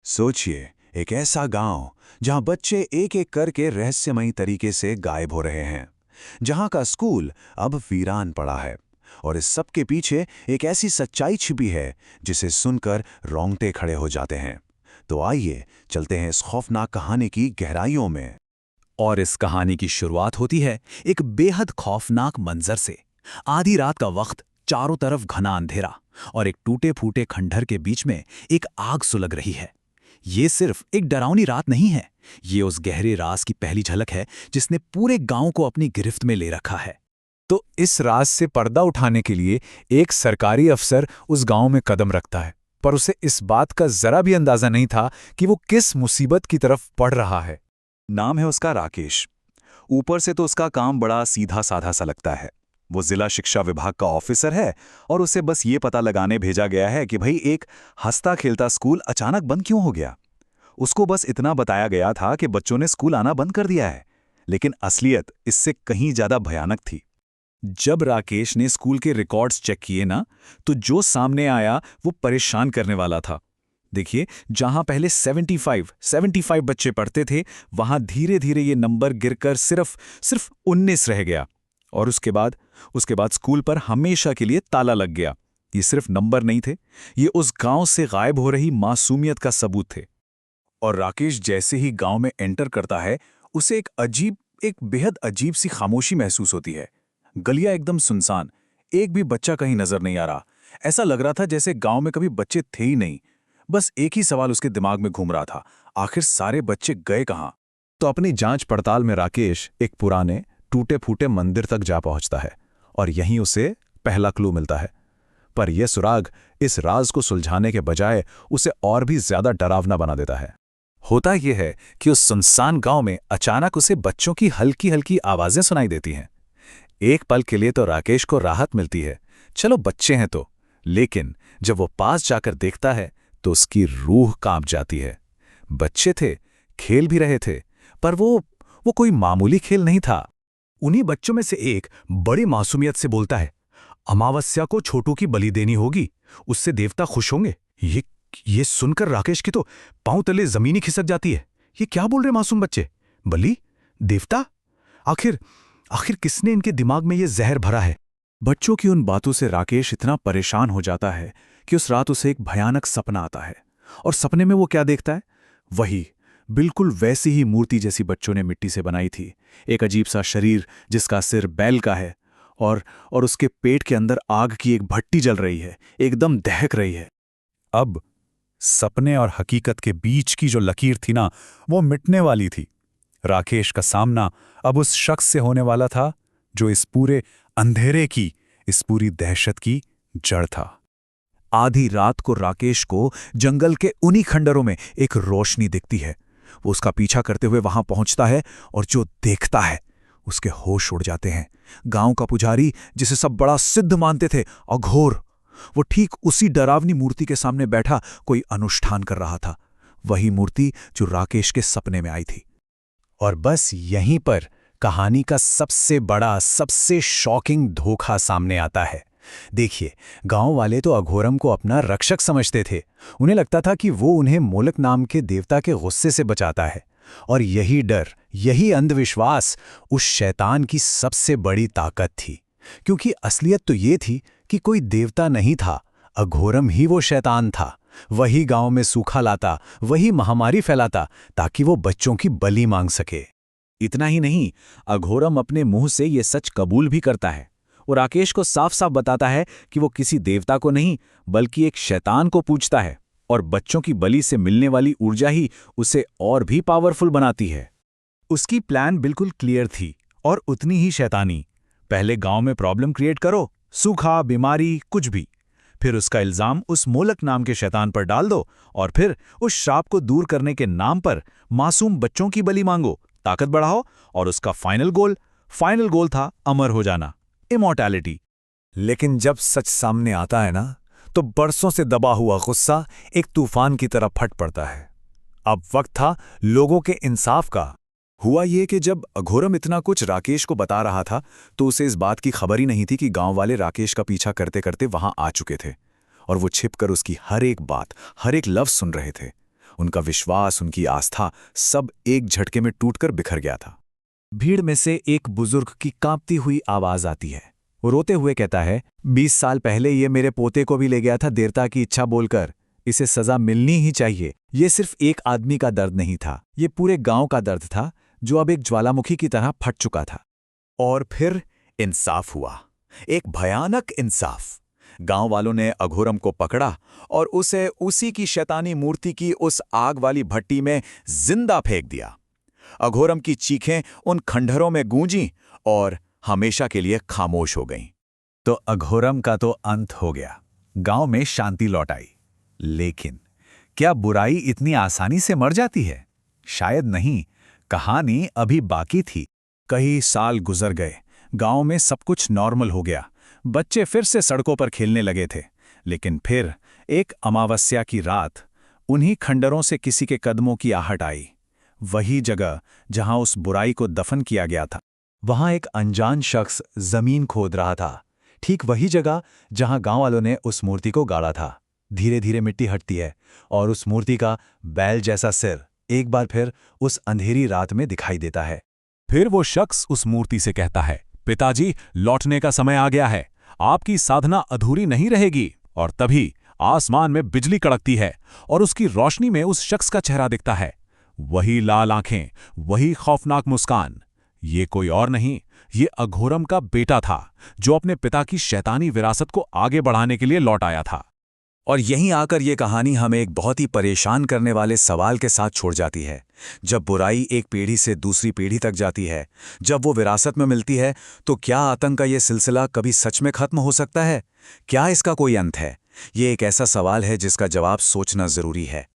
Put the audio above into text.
सोचिए, एक ऐसा गांव जहां बच्चे एक एक करके रहस्यमयी तरीके से गायब हो रहे हैं, जहां का स्कूल अब वीरान पड़ा है। और इस सब के पीछे एक ऐसी सच्चाई छिपी है जिसे सुनकर रोंगटे खड़े हो जाते हैं। तो आइए चलते हैं इस खौफनाक कहानी की गहराइयों में। और इस कहानी की शुरुआत होती है एक बेहद खौफनाक मंजर से। आधी रात का वक्त, चारों तरफ घना अंधेरा और एक टूटे फूटे खंडहर के बीच में एक आग सुलग रही है। ये सिर्फ एक डरावनी रात नहीं है, ये उस गहरे राज की पहली झलक है जिसने पूरे गांव को अपनी गिरफ्त में ले रखा है। तो इस राज से पर्दा उठाने के लिए एक सरकारी अफसर उस गांव में कदम रखता है, पर उसे इस बात का जरा भी अंदाजा नहीं था कि वो किस मुसीबत की तरफ बढ़ रहा है। नाम है उसका राकेश। ऊपर से तो उसका काम बड़ा सीधा साधा सा लगता है। वो जिला शिक्षा विभाग का ऑफिसर है और उसे बस ये पता लगाने भेजा गया है कि भाई एक हंसता खेलता स्कूल अचानक बंद क्यों हो गया। उसको बस इतना बताया गया था कि बच्चों ने स्कूल आना बंद कर दिया है, लेकिन असलियत इससे कहीं ज्यादा भयानक थी। जब राकेश ने स्कूल के रिकॉर्ड्स चेक किए ना, तो जो सामने आया वो परेशान करने वाला था। देखिए, जहां पहले 75 बच्चे पढ़ते थे, वहां धीरे धीरे ये नंबर गिरकर सिर्फ 19 रह गया। और उसके बाद स्कूल पर हमेशा के लिए ताला लग गया। ये सिर्फ नंबर नहीं थे, ये उस गांव से गायब हो रही मासूमियत का सबूत थे। और राकेश जैसे ही गांव में एंटर करता है, उसे एक बेहद अजीब सी खामोशी महसूस होती है। गलियां एकदम सुनसान, एक भी बच्चा कहीं नजर नहीं आ रहा। ऐसा लग रहा था जैसे गांव में कभी बच्चे थे ही नहीं। बस एक ही सवाल उसके दिमाग में घूम रहा था, आखिर सारे बच्चे गए कहाँ? तो अपनी जांच पड़ताल में राकेश एक पुराने टूटे फूटे मंदिर तक जा पहुंचता है और यहीं उसे पहला क्लू मिलता है। पर यह सुराग इस राज को सुलझाने के बजाय उसे और भी ज्यादा डरावना बना देता है। होता यह है कि उस सुनसान गांव में अचानक उसे बच्चों की हल्की हल्की आवाजें सुनाई देती हैं। एक पल के लिए तो राकेश को राहत मिलती है, चलो बच्चे हैं तो। लेकिन जब वो पास जाकर देखता है तो उसकी रूह कांप जाती है। बच्चे थे, खेल भी रहे थे, पर वो कोई मामूली खेल नहीं था। उन्हीं बच्चों में से एक बड़ी मासूमियत से बोलता है, अमावस्या को छोटू की बलि देनी होगी, उससे देवता खुश होंगे। ये सुनकर राकेश की तो पांव तले जमीनी खिसक जाती है। ये क्या बोल रहे मासूम बच्चे? बलि? देवता? आखिर किसने इनके दिमाग में ये जहर भरा है? बच्चों की उन बातों से राकेश इतना परेशान हो जाता है कि उस रात उसे एक भयानक सपना आता है। और सपने में वो क्या देखता है? वही, बिल्कुल वैसी ही मूर्ति जैसी बच्चों ने मिट्टी से बनाई थी। एक अजीब सा शरीर जिसका सिर बैल का है और उसके पेट के अंदर आग की एक भट्टी जल रही है, एकदम दहक रही है। अब सपने और हकीकत के बीच की जो लकीर थी ना, वो मिटने वाली थी। राकेश का सामना अब उस शख्स से होने वाला था जो इस पूरे अंधेरे की, इस पूरी दहशत की जड़ था। आधी रात को राकेश को जंगल के उन्हीं खंडरों में एक रोशनी दिखती है। वो उसका पीछा करते हुए वहां पहुंचता है और जो देखता है उसके होश उड़ जाते हैं। गांव का पुजारी, जिसे सब बड़ा सिद्ध मानते थे, अघोर, वो ठीक उसी डरावनी मूर्ति के सामने बैठा कोई अनुष्ठान कर रहा था। वही मूर्ति जो राकेश के सपने में आई थी। और बस यहीं पर कहानी का सबसे बड़ा, सबसे शॉकिंग धोखा सामने आता है। देखिए, गांव वाले तो अघोरम को अपना रक्षक समझते थे। उन्हें लगता था कि वो उन्हें मोलक नाम के देवता के गुस्से से बचाता है। और यही डर, यही अंधविश्वास उस शैतान की सबसे बड़ी ताकत थी। क्योंकि असलियत तो ये थी कि कोई देवता नहीं था, अघोरम ही वो शैतान था। वही गांव में सूखा लाता, वही महामारी फैलाता, ताकि वो बच्चों की बलि मांग सके। इतना ही नहीं, अघोरम अपने मुंह से ये सच कबूल भी करता है। वो राकेश को साफ साफ बताता है कि वो किसी देवता को नहीं, बल्कि एक शैतान को पूजता है, और बच्चों की बलि से मिलने वाली ऊर्जा ही उसे और भी पावरफुल बनाती है। उसकी प्लान बिल्कुल क्लियर थी और उतनी ही शैतानी। पहले गांव में प्रॉब्लम क्रिएट करो, सूखा, बीमारी, कुछ भी। फिर उसका इल्जाम उस मोलक नाम के शैतान पर डाल दो और फिर उस श्राप को दूर करने के नाम पर मासूम बच्चों की बलि मांगो, ताकत बढ़ाओ, और उसका फाइनल गोल था अमर हो जाना, इमॉर्टैलिटी। लेकिन जब सच सामने आता है ना, तो बरसों से दबा हुआ गुस्सा एक तूफान की तरह फट पड़ता है। अब वक्त था लोगों के इंसाफ का। हुआ ये कि जब अघोरम इतना कुछ राकेश को बता रहा था, तो उसे इस बात की खबर ही नहीं थी कि गांव वाले राकेश का पीछा करते करते वहां आ चुके थे और वो छिपकर उसकी हर एक बात, हर एक लफ्ज सुन रहे थे। उनका विश्वास, उनकी आस्था सब एक झटके में टूटकर बिखर गया था। भीड़ में से एक बुजुर्ग की कांपती हुई आवाज आती है। वो रोते हुए कहता है, 20 साल पहले ये मेरे पोते को भी ले गया था देवता की इच्छा बोलकर। इसे सजा मिलनी ही चाहिए। ये सिर्फ एक आदमी का दर्द नहीं था, ये पूरे गांव का दर्द था जो अब एक ज्वालामुखी की तरह फट चुका था। और फिर इंसाफ हुआ, एक भयानक इंसाफ। गांव वालों ने अघोरम को पकड़ा और उसे उसी की शैतानी मूर्ति की उस आग वाली भट्टी में जिंदा फेंक दिया। अघोरम की चीखें उन खंडहरों में गूंजीं और हमेशा के लिए खामोश हो गईं। तो अघोरम का तो अंत हो गया, गांव में शांति लौट आई। लेकिन क्या बुराई इतनी आसानी से मर जाती है? शायद नहीं, कहानी अभी बाकी थी। कई साल गुजर गए, गांव में सब कुछ नॉर्मल हो गया। बच्चे फिर से सड़कों पर खेलने लगे थे। लेकिन फिर एक अमावस्या की रात उन्हीं खंडरों से किसी के कदमों की आहट आई। वही जगह जहां उस बुराई को दफन किया गया था। वहां एक अनजान शख्स जमीन खोद रहा था, ठीक वही जगह जहां गांव वालों ने उस मूर्ति को गाड़ा था। धीरे धीरे मिट्टी हटती है और उस मूर्ति का बैल जैसा सिर एक बार फिर उस अंधेरी रात में दिखाई देता है। फिर वो शख्स उस मूर्ति से कहता है, पिताजी, लौटने का समय आ गया है, आपकी साधना अधूरी नहीं रहेगी। और तभी आसमान में बिजली कड़कती है और उसकी रोशनी में उस शख्स का चेहरा दिखता है। वही लाल आंखें, वही खौफनाक मुस्कान। ये कोई और नहीं, ये अघोरम का बेटा था जो अपने पिता की शैतानी विरासत को आगे बढ़ाने के लिए लौट आया था। और यहीं आकर ये कहानी हमें एक बहुत ही परेशान करने वाले सवाल के साथ छोड़ जाती है। जब बुराई एक पीढ़ी से दूसरी पीढ़ी तक जाती है, जब वो विरासत में मिलती है, तो क्या आतंक का ये सिलसिला कभी सच में खत्म हो सकता है? क्या इसका कोई अंत है? ये एक ऐसा सवाल है जिसका जवाब सोचना जरूरी है।